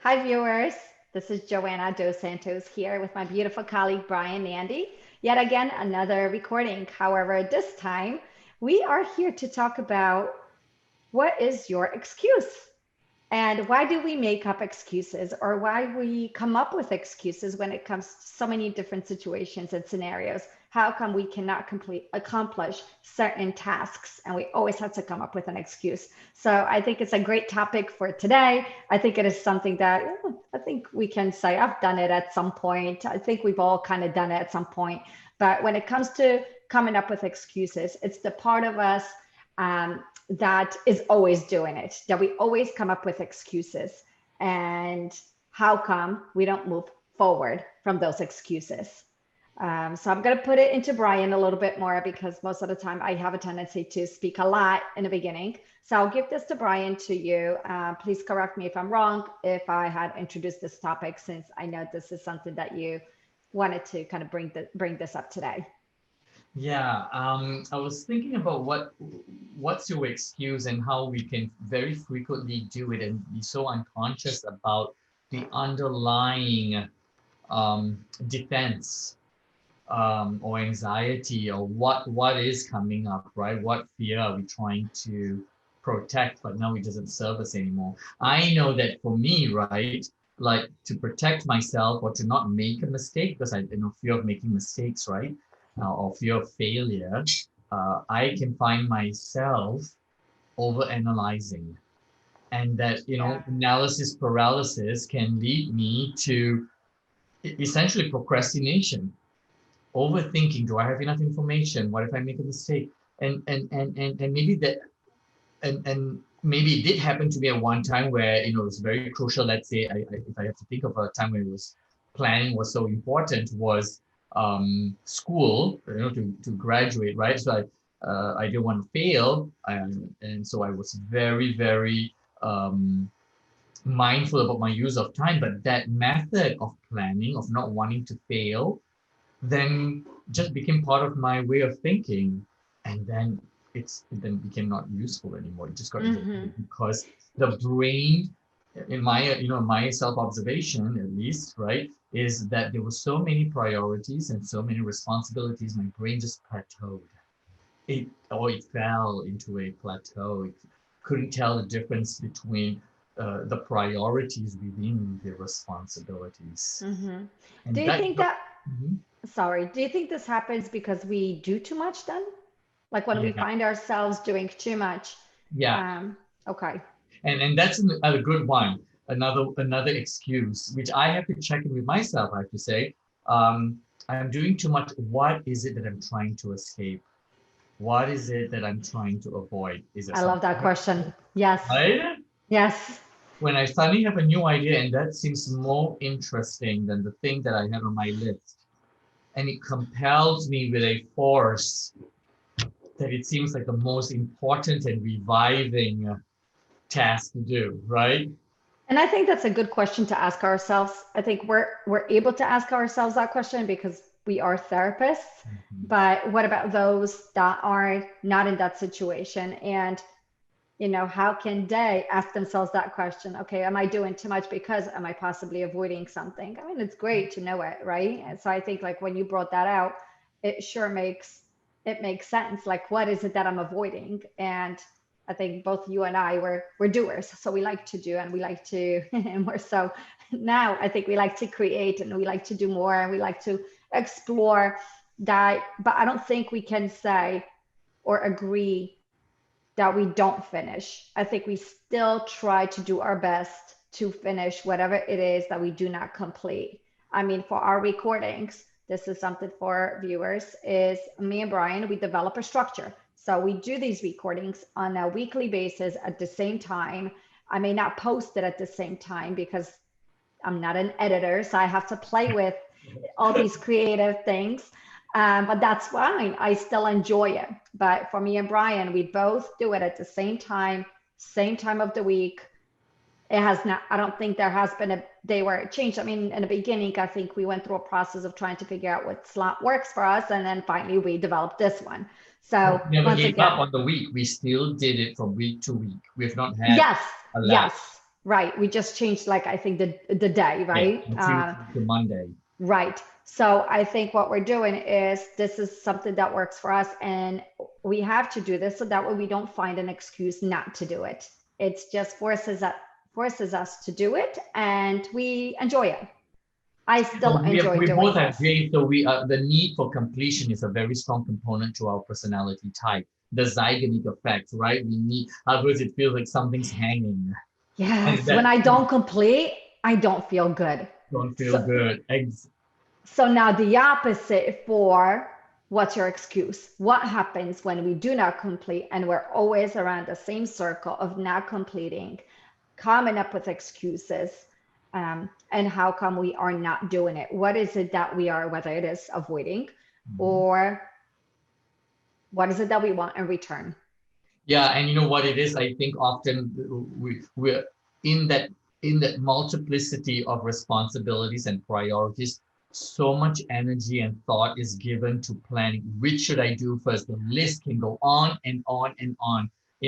Hi, viewers. This is Joanna Dos Santos here with my beautiful colleague Brian Nandy. Yet again, another recording. However, this time we are here to talk about what is your excuse? And why do we make up excuses or why we come up with excuses when it comes to so many different situations and scenarios? How come we cannot accomplish certain tasks and we always have to come up with an excuse? So I think it's a great topic for today. I think it is something that I think we can say I've done it at some point. I think we've all kind of done it at some point. But when it comes to coming up with excuses, it's the part of us that is always doing it, that we always come up with excuses. And how come we don't move forward from those excuses? So I'm going to put it into Brian a little bit more because most of the time I have a tendency to speak a lot in the beginning. So I'll give this to Brian to you. Please correct me if I'm wrong, if I had introduced this topic, since I know this is something that you wanted to kind of bring this up today. Yeah, I was thinking about what's your excuse and how we can very frequently do it and be so unconscious about the underlying defense or anxiety or what is coming up, right? What fear are we trying to protect, but now it doesn't serve us anymore. I know that for me, right, like to protect myself or to not make a mistake, because I fear of making mistakes, right? Or fear of failure, I can find myself over analyzing. And that, Yeah. analysis paralysis can lead me to essentially procrastination, overthinking. Do I have enough information? What if I make a mistake? And maybe that and maybe it did happen to me at one time where it was very crucial. Let's say if I have to think of a time when it was planning was so important was school, to graduate, right? So I didn't want to fail, and so I was very mindful about my use of time. But that method of planning, of not wanting to fail, then just became part of my way of thinking, and then it then became not useful anymore. It just got Mm-hmm. deleted because the brain, in my my self-observation at least, right, is that there were so many priorities and so many responsibilities, my brain just plateaued. It fell into a plateau. It couldn't tell the difference between the priorities within the responsibilities, Mm-hmm. Do and you that think got. that, Mhm. sorry, do you think this happens because we do too much then? Like when we Yeah, find ourselves doing too much? yeah. Um, okay. And that's a good one. Another excuse, which I have to check in with myself. I have to say, I'm doing too much. What is it that I'm trying to escape? What is it that I'm trying to avoid? Is there I love something that question. Yes. right? Yes. When I suddenly have a new idea, and that seems more interesting than the thing that I have on my list, and it compels me with a force that it seems like the most important and reviving task to do, right? And I think that's a good question to ask ourselves. I think we're able to ask ourselves that question because we are therapists. Mhm. But what about those that are not in that situation? And how can they ask themselves that question? Okay, am I doing too much because am I possibly avoiding something? I mean, it's great to know it, right? And so I think like when you brought that out, it sure makes sense. Like, what is it that I'm avoiding? And I think both you and I we're doers, so we like to do and we like to and we're so now I think we like to create and we like to do more and we like to explore that. But I don't think we can say or agree that we don't finish. I think we still try to do our best to finish whatever it is that we do not complete. I mean, for our recordings, this is something for viewers, is me and Brian, we develop a structure. So we do these recordings on a weekly basis at the same time. I may not post it at the same time because I'm not an editor, so I have to play with all these creative things. But that's fine. I still enjoy it. But for me and Brian, we both do it at the same time of the week. It has not, I don't think there has been a day where it changed. I mean, in the beginning, I think we went through a process of trying to figure out what slot works for us. And then finally we developed this one. So But we never once gave up again, on the week. We still did it from week to week. We have not had yes, a lapse. yes. Right. We just changed, like, I think the day, Yeah, right? from Tuesday to Monday. Right. So I think what we're doing is this is something that works for us, and we have to do this so that way we don't find an excuse not to do it. It's just forces us to do it, and we enjoy it. I still So enjoy we doing both this. agree. So we the need for completion is a very strong component to our personality type. The Zeigarnik effect, right? We need, otherwise it feels like something's hanging, and Yes, when that I don't complete, I don't feel good. don't feel So good. So now the opposite for what's your excuse? What happens when we do not complete and we're always around the same circle of not completing, coming up with excuses, and how come we are not doing it? What is it that we are, whether it is avoiding Mhm. or what is it that we want in return? Yeah, and you know what it is? I think often we're in that in that multiplicity of responsibilities and priorities. So much energy and thought is given to planning. Which should I do first? The list can go on and on and on,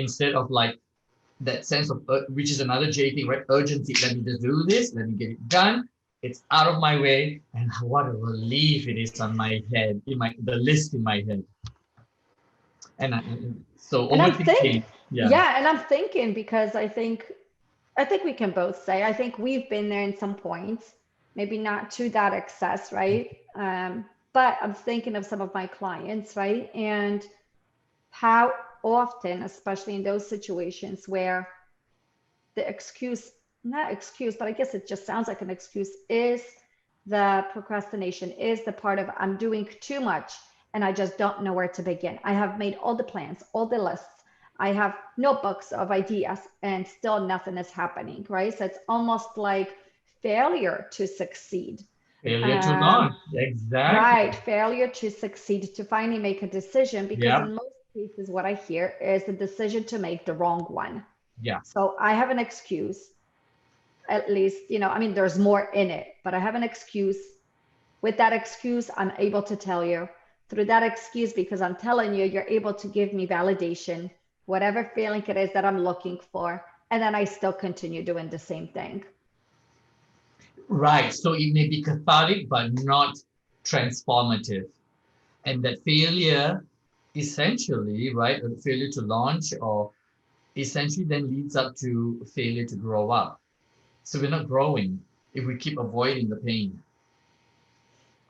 instead of like that sense of which is another J thing, right? Urgency. Let me just do this. Let me get it done. It's out of my way, and what a relief it is on my head, in my the list in my head. So And I'm think, overthinking. Yeah. yeah, and I'm thinking because I think we can both say, I think we've been there in some points, maybe not to that excess, right? But I'm thinking of some of my clients, right? And how often, especially in those situations where the excuse, not excuse, but I guess it just sounds like an excuse, is the procrastination, is the part of I'm doing too much and I just don't know where to begin. I have made all the plans, all the lists. I have notebooks of ideas and still nothing is happening, right? So it's almost like failure to succeed. Failure to Um, launch. Exactly. right, failure to succeed, to finally make a decision, because Yeah. in most cases, what I hear is the decision to make the wrong one. Yeah. So I have an excuse, at least, I mean, there's more in it, but I have an excuse. With that excuse, I'm able to tell you through that excuse, because I'm telling you, you're able to give me validation, whatever feeling it is that I'm looking for. And then I still continue doing the same thing. Right. So it may be cathartic, but not transformative. And that failure essentially, right, a failure to launch or essentially then leads up to failure to grow up. So we're not growing if we keep avoiding the pain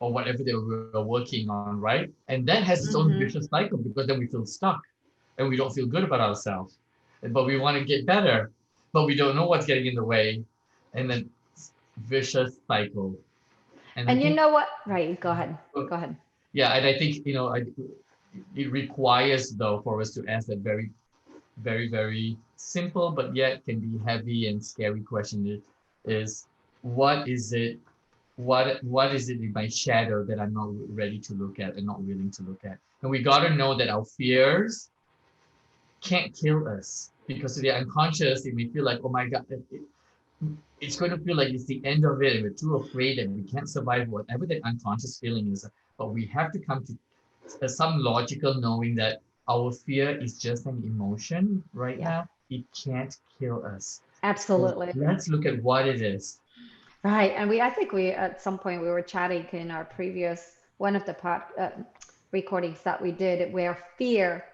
or whatever that we're working on, right? And that has its own Mm-hmm. vicious cycle, because then we feel stuck and we don't feel good about ourselves. But we want to get better, but we don't know what's getting in the way. And then vicious cycle. And I And you think, know what? Right, go ahead. Go ahead. yeah, and I think, it requires, though, for us to ask that very, very, very simple, but yet can be heavy and scary question is what is it what is it in my shadow that I'm not ready to look at and not willing to look at? And we got to know that our fears can't kill us, because if they're unconscious, it may feel like, oh my God, it's going to feel like it's the end of it and we're too afraid and we can't survive whatever that unconscious feeling is. But we have to come to some logical knowing that our fear is just an emotion right Yeah, now. It can't kill us. So absolutely. let's look at what it is. Right. And I think at some point we were chatting in our previous, one of the recordings that we did, where fear,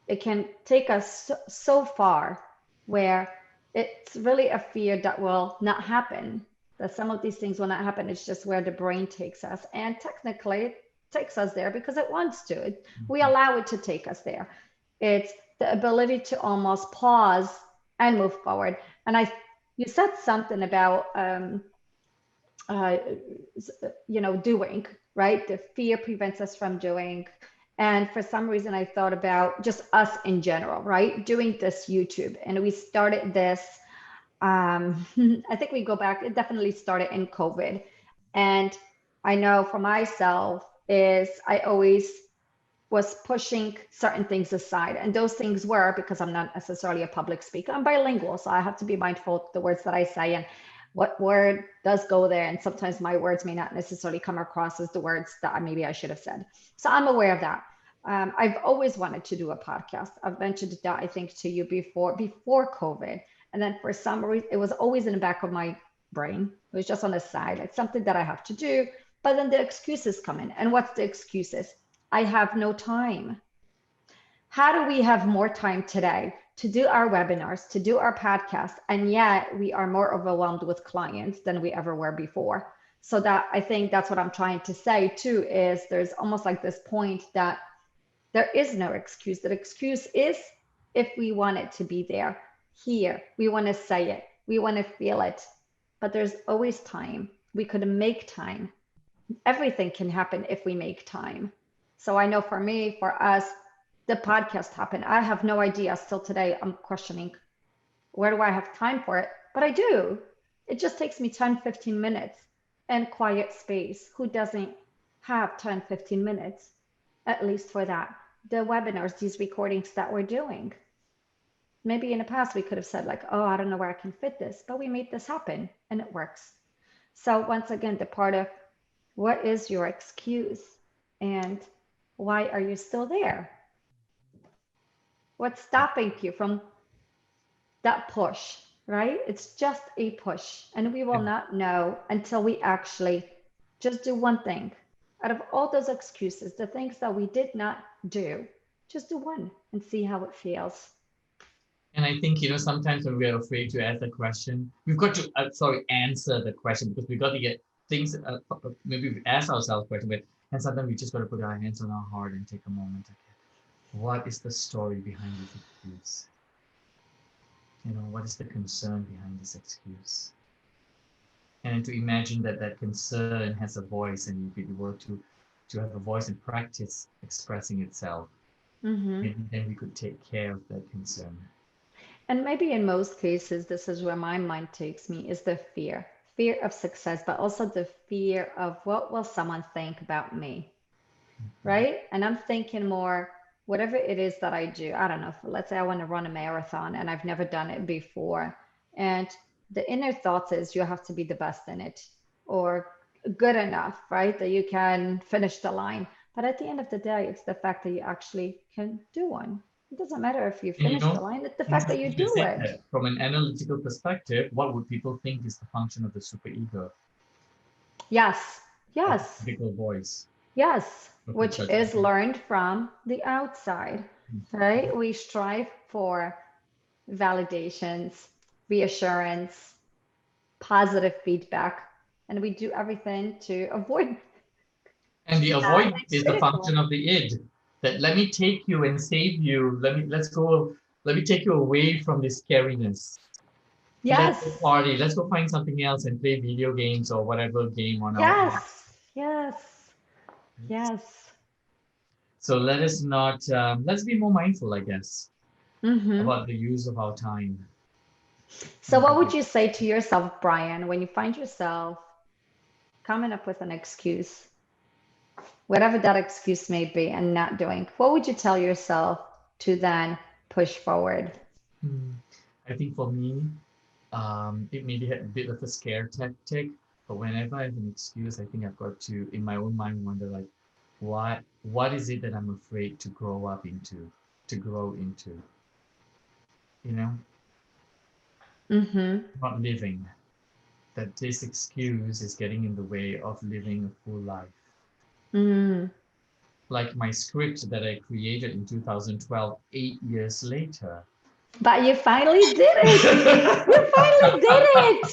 it can take us so far, where it's really a fear that will not happen, that some of these things will not happen. It's just where the brain takes us. And technically, it takes us there because it wants to. We allow it to take us there. It's the ability to almost pause and move forward. And you said something about, uh, doing, right? The fear prevents us from doing. And for some reason, I thought about just us in general, right? Doing this YouTube. And we started this, I think we go back, it definitely started in COVID. And I know for myself is I always was pushing certain things aside. And those things were because I'm not necessarily a public speaker. I'm bilingual, so I have to be mindful of the words that I say and what word does go there. And sometimes my words may not necessarily come across as the words that maybe I should have said. So I'm aware of that. I've always wanted to do a podcast. I've mentioned that, I think, to you before COVID. And then for some reason, it was always in the back of my brain. It was just on the side. It's something that I have to do. But then the excuses come in. And what's the excuses? I have no time. How do we have more time today to do our webinars, to do our podcast, and yet we are more overwhelmed with clients than we ever were before? So that, I think that's what I'm trying to say too, is there's almost like this point that there is no excuse. That excuse is if we want it to be there, here, we want to say it, we want to feel it, but there's always time. We could make time. Everything can happen if we make time. So I know for me, for us, the podcast happened. I have no idea. Still today, I'm questioning, where do I have time for it? But I do. It just takes me 10, 15 minutes and quiet space. Who doesn't have 10, 15 minutes, at least for that? The webinars, these recordings that we're doing. Maybe in the past, we could have said like, oh, I don't know where I can fit this, but we made this happen and it works. So once again, the part of what is your excuse and why are you still there? What's stopping you from that push, right? It's just a push. And we will not know until we actually just do one thing. Out of all those excuses, the things that we did not do, just do one and see how it feels. And I think, sometimes when we're afraid to ask the question, we've got to, answer the question, because we've got to get things, maybe we ask ourselves questions, and sometimes we just got to put our hands on our heart and take a moment. Okay, what is the story behind this excuse? What is the concern behind this excuse? And to imagine that that concern has a voice, and you'd be able to have a voice and practice expressing itself. Maybe then we could take care of that concern. And maybe in most cases, this is where my mind takes me, is the fear of success, but also the fear of what will someone think about me, right? And I'm thinking more, whatever it is that I do, I don't know, let's say I want to run a marathon and I've never done it before. And the inner thoughts is you have to be the best in it or good enough, right? That you can finish the line. But at the end of the day, it's the fact that you actually can do one. It doesn't matter if you finish the line, it's the fact that you do it. From an analytical perspective, what would people think is the function of the superego? Yes, yes. Critical voice. Yes, which is learned from the outside, right? We strive for validations, reassurance, positive feedback, and we do everything to avoid. And the avoid is the function of the id. That let me take you and save you. Let me take you away from this scariness. Yes. Let's go party. Let's go find something else and play video games or whatever game on our app. Yes. So let us not, let's be more mindful, I guess, about the use of our time. So what would you say to yourself, Brian, when you find yourself coming up with an excuse, whatever that excuse may be, and not doing? What would you tell yourself to then push forward? I think for me, it may be a bit of a scare tactic, but whenever I have an excuse, I think I've got to, in my own mind, wonder like, what is it that I'm afraid to grow into? Not living. That this excuse is getting in the way of living a full life. Like my script that I created in 2012, 8 years later. But you finally did it. You finally did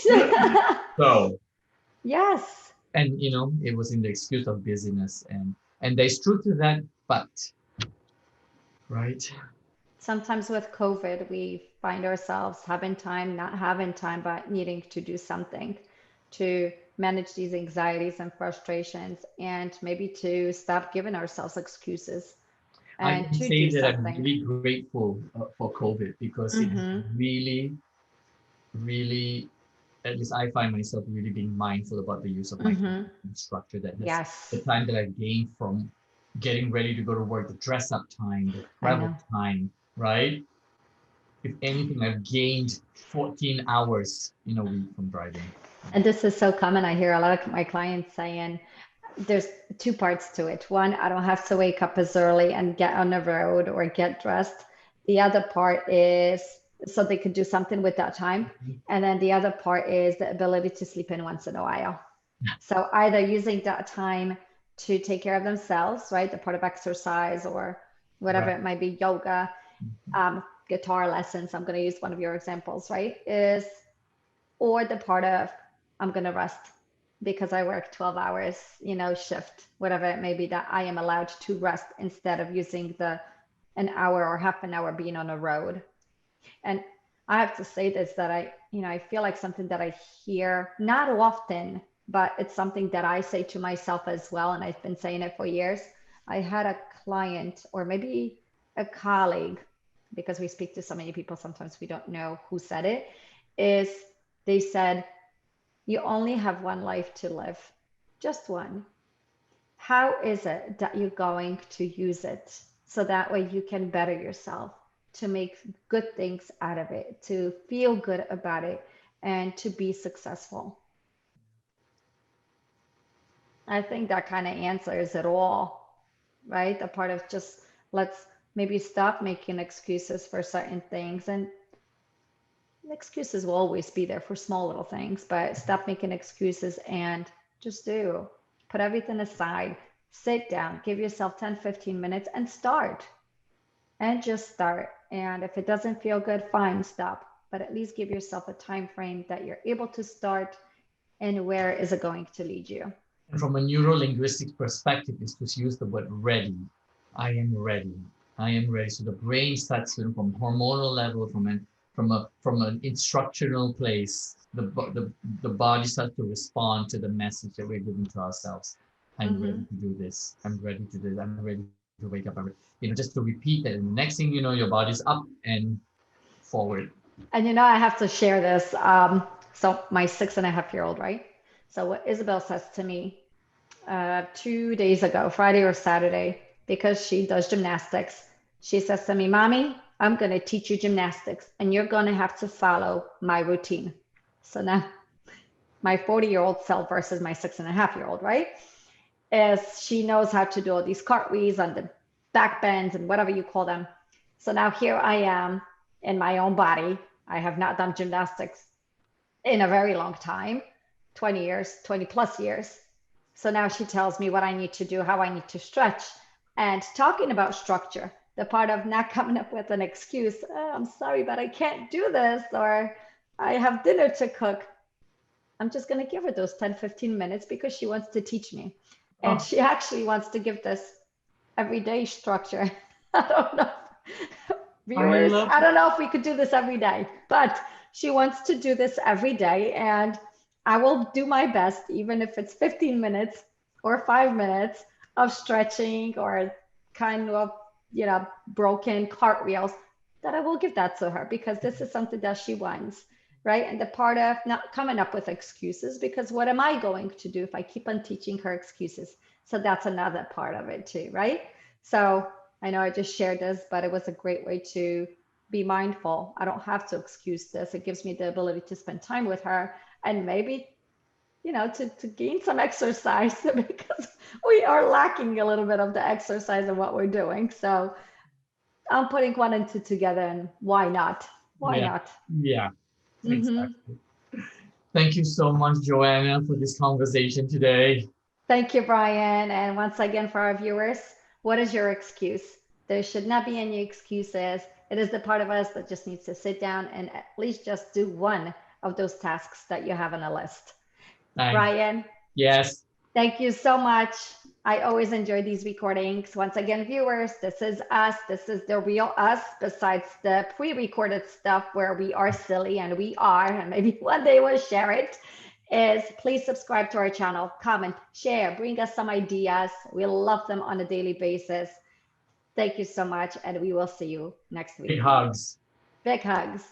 it. So. Yes. And, it was in the excuse of busyness. And there's truth to that, but, right? Sometimes with COVID, we find ourselves having time, not having time, but needing to do something to manage these anxieties and frustrations, and maybe to stop giving ourselves excuses. And I can say that I'm really grateful for COVID, because it really, really, at least I find myself really being mindful about the use of my structure. That the time that I gained from getting ready to go to work, the dress up time, the travel time, right? If anything, I've gained 14 hours in a week from driving. And this is so common. I hear a lot of my clients saying there's two parts to it. One, I don't have to wake up as early and get on the road or get dressed. The other part is so they could do something with that time. And then the other part is the ability to sleep in once in a while. So either using that time to take care of themselves, right? The part of exercise or whatever Right. it might be, yoga, guitar lessons. I'm going to use one of your examples, right? Is or the part of I'm going to rest because I work 12 hours, shift, whatever it may be, that I am allowed to rest instead of using the an hour or half an hour being on a road. And I have to say this, that I feel like something that I hear not often, but it's something that I say to myself as well. And I've been saying it for years. I had a client or maybe a colleague, because we speak to so many people, sometimes we don't know who said it, is they said, you only have one life to live, just one. How is it that you're going to use it so that way you can better yourself, to make good things out of it, to feel good about it, and to be successful? I think that kind of answers it all, right? The part of just let's maybe stop making excuses for certain things. And excuses will always be there for small little things, but stop making excuses and just put everything aside, sit down, give yourself 10, 15 minutes and start. And just start. And if it doesn't feel good, fine, stop. But at least give yourself a time frame that you're able to start, and where is it going to lead you. And from a neuro-linguistic perspective, is to use the word ready. I am ready. I am ready. So the brain starts to, from hormonal level, from an instructional place, the body starts to respond to the message that we're giving to ourselves. I'm ready to do this. I'm ready to do this. I'm ready to wake up. Just to repeat that. And the next thing you know, your body's up and forward. And I have to share this. So my 6.5-year-old, right? So what Isabel says to me 2 days ago, Friday or Saturday, because she does gymnastics, she says to me, Mommy, I'm going to teach you gymnastics and you're going to have to follow my routine. So now my 40-year-old self versus my 6.5-year-old, right? Is she knows how to do all these cartwheels and the back bends and whatever you call them. So now here I am in my own body. I have not done gymnastics in a very long time, 20 years, 20 plus years. So now she tells me what I need to do, how I need to stretch. And talking about structure, the part of not coming up with an excuse, oh, I'm sorry, but I can't do this, or I have dinner to cook. I'm just going to give her those 10, 15 minutes because she wants to teach me. And she actually wants to give this everyday structure. I don't know, viewers, I don't know if we could do this every day, but she wants to do this every day. And I will do my best, even if it's 15 minutes or 5 minutes of stretching or kind of, broken cartwheels, that I will give that to her because this is something that she wants, right? And the part of not coming up with excuses, because what am I going to do if I keep on teaching her excuses? So that's another part of it too, right? So I know I just shared this, but it was a great way to be mindful. I don't have to excuse this. It gives me the ability to spend time with her and maybe, to gain some exercise because we are lacking a little bit of the exercise of what we're doing. So I'm putting one and two together, and why not? Why not? Yeah, exactly. Thank you so much, Joanna, for this conversation today. Thank you, Brian. And once again, for our viewers, what is your excuse? There should not be any excuses. It is the part of us that just needs to sit down and at least just do one of those tasks that you have on a list. Thanks. Brian? Yes. Thank you so much. I always enjoy these recordings. Once again, viewers, this is us. This is the real us, besides the pre-recorded stuff where we are silly, and we are, and maybe one day we'll share it. Is please subscribe to our channel, comment, share, bring us some ideas. We love them on a daily basis. Thank you so much, and we will see you next week. Big hugs. Big hugs.